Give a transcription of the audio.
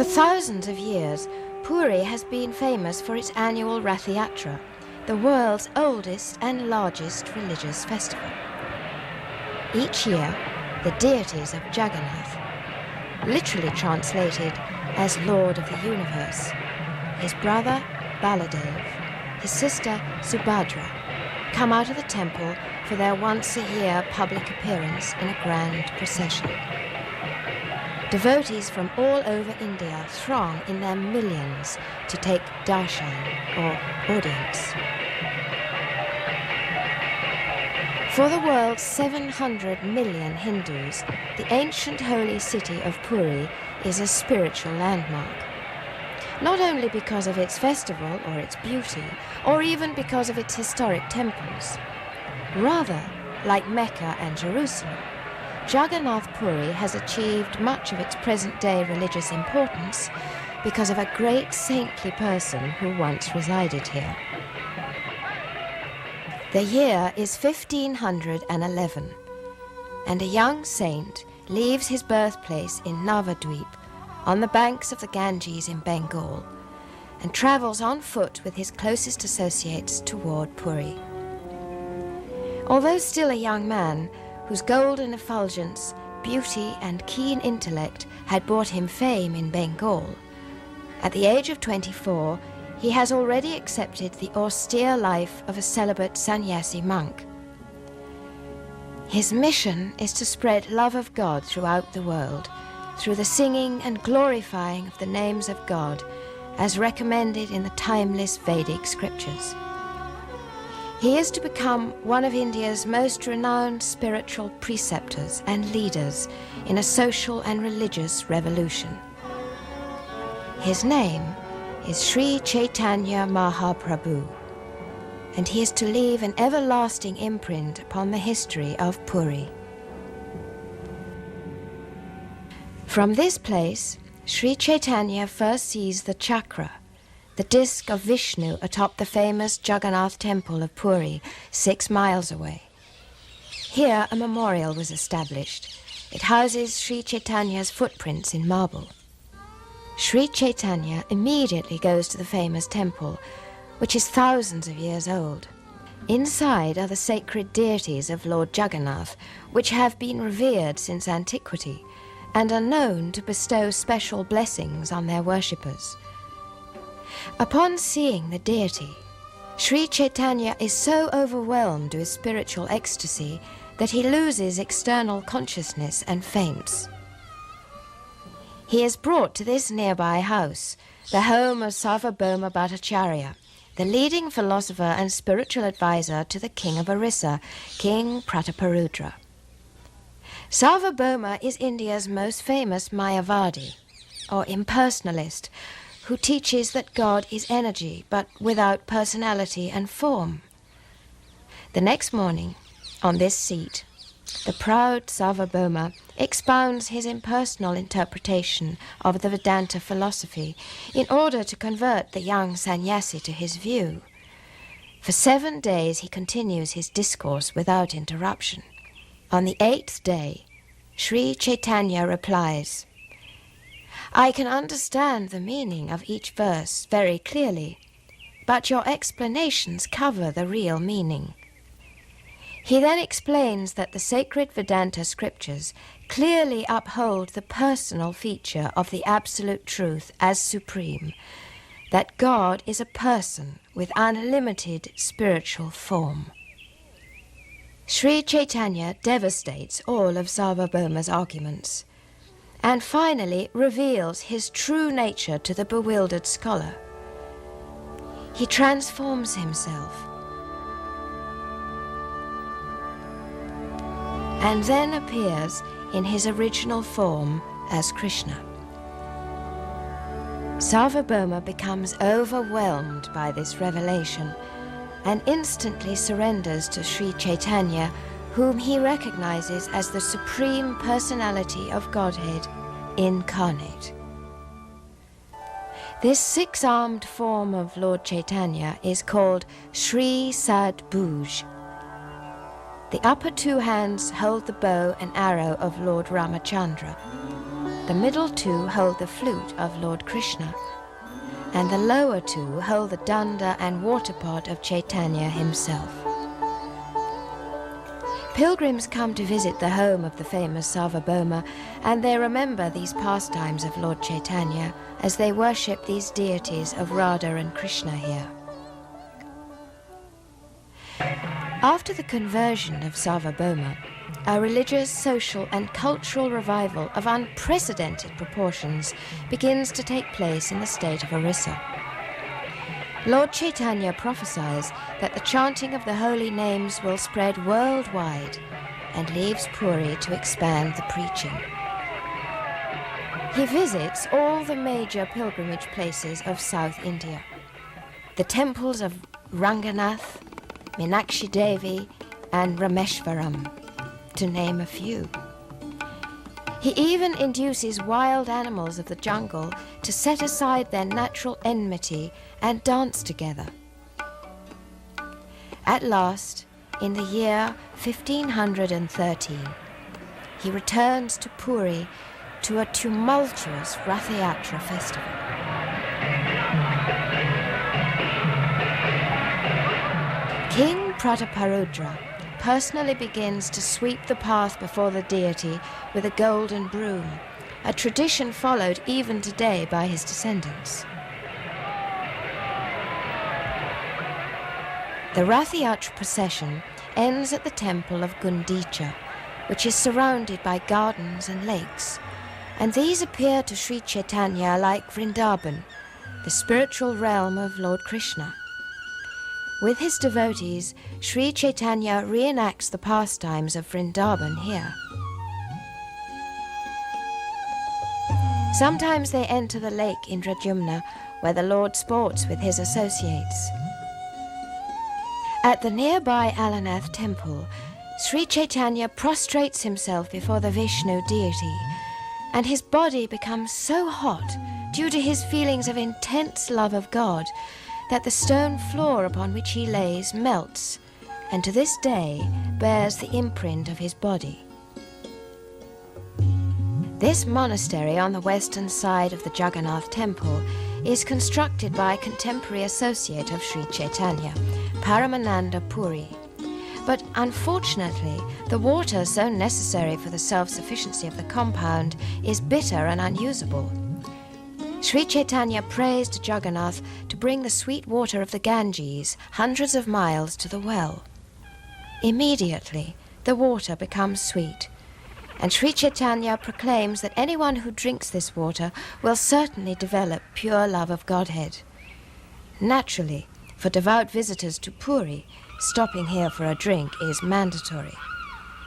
For thousands of years, Puri has been famous for its annual Rath Yatra, the world's oldest and largest religious festival. Each year, the deities of Jagannath, literally translated as Lord of the Universe, his brother Baladev, his sister Subhadra, come out of the temple for their once-a-year public appearance in a grand procession. Devotees from all over India throng in their millions to take darshan, or audience. For the world's 700 million Hindus, the ancient holy city of Puri is a spiritual landmark. Not only because of its festival or its beauty, or even because of its historic temples. Rather, like Mecca and Jerusalem, Jagannath Puri has achieved much of its present-day religious importance because of a great saintly person who once resided here. The year is 1511, and a young saint leaves his birthplace in Navadweep on the banks of the Ganges in Bengal and travels on foot with his closest associates toward Puri. Although still a young man, whose golden effulgence, beauty and keen intellect had brought him fame in Bengal, at the age of 24, he has already accepted the austere life of a celibate sannyasi monk. His mission is to spread love of God throughout the world, through the singing and glorifying of the names of God, as recommended in the timeless Vedic scriptures. He is to become one of India's most renowned spiritual preceptors and leaders in a social and religious revolution. His name is Sri Chaitanya Mahaprabhu, and he is to leave an everlasting imprint upon the history of Puri. From this place, Sri Chaitanya first sees the chakra, the disc of Vishnu atop the famous Jagannath temple of Puri, 6 miles away. Here a memorial was established. It houses Sri Chaitanya's footprints in marble. Sri Chaitanya immediately goes to the famous temple, which is thousands of years old. Inside are the sacred deities of Lord Jagannath, which have been revered since antiquity and are known to bestow special blessings on their worshippers. Upon seeing the deity, Sri Chaitanya is so overwhelmed with spiritual ecstasy that he loses external consciousness and faints. He is brought to this nearby house, the home of Sarvabhauma Bhattacharya, the leading philosopher and spiritual advisor to the king of Orissa, King Prataparudra. Sarvabhauma is India's most famous Mayavadi, or impersonalist, who teaches that God is energy, but without personality and form. The next morning, on this seat, the proud Sarvabhauma expounds his impersonal interpretation of the Vedanta philosophy in order to convert the young sannyasi to his view. For 7 days he continues his discourse without interruption. On the 8th day, Sri Chaitanya replies, "I can understand the meaning of each verse very clearly, but your explanations cover the real meaning." He then explains that the sacred Vedanta scriptures clearly uphold the personal feature of the absolute truth as supreme, that God is a person with unlimited spiritual form. Sri Chaitanya devastates all of Sarvabhauma's arguments, and finally reveals his true nature to the bewildered scholar. He transforms himself, and then appears in his original form as Krishna. Sarvabhauma becomes overwhelmed by this revelation and instantly surrenders to Sri Chaitanya, whom he recognizes as the Supreme Personality of Godhead incarnate. This 6-armed form of Lord Chaitanya is called Sri Sadbhuj. The upper 2 hands hold the bow and arrow of Lord Ramachandra. The middle two hold the flute of Lord Krishna, and the lower two hold the danda and water pot of Chaitanya himself. Pilgrims come to visit the home of the famous Sarvabhauma, and they remember these pastimes of Lord Chaitanya as they worship these deities of Radha and Krishna here. After the conversion of Sarvabhauma, a religious, social and cultural revival of unprecedented proportions begins to take place in the state of Orissa. Lord Chaitanya prophesies that the chanting of the holy names will spread worldwide and leaves Puri to expand the preaching. He visits all the major pilgrimage places of South India, the temples of Ranganath, Meenakshi Devi and Rameshwaram, to name a few. He even induces wild animals of the jungle to set aside their natural enmity and dance together. At last, in the year 1513, he returns to Puri to a tumultuous Rath-yatra festival. King Prataparudra personally begins to sweep the path before the deity with a golden broom, a tradition followed even today by his descendants. The Rath-yatra procession ends at the temple of Gundicha, which is surrounded by gardens and lakes, and these appear to Sri Chaitanya like Vrindavan, the spiritual realm of Lord Krishna. With his devotees, Sri Chaitanya reenacts the pastimes of Vrindavan here. Sometimes they enter the lake Indradyumna, where the Lord sports with his associates. At the nearby Alanath temple, Sri Chaitanya prostrates himself before the Vishnu deity, and his body becomes so hot due to his feelings of intense love of God that the stone floor upon which he lays melts, and to this day bears the imprint of his body. This monastery on the western side of the Jagannath temple is constructed by a contemporary associate of Sri Chaitanya, Paramananda Puri. But unfortunately, the water so necessary for the self-sufficiency of the compound is bitter and unusable. Sri Chaitanya prays to Jagannath to bring the sweet water of the Ganges hundreds of miles to the well. Immediately, the water becomes sweet, and Sri Chaitanya proclaims that anyone who drinks this water will certainly develop pure love of Godhead. Naturally, for devout visitors to Puri, stopping here for a drink is mandatory.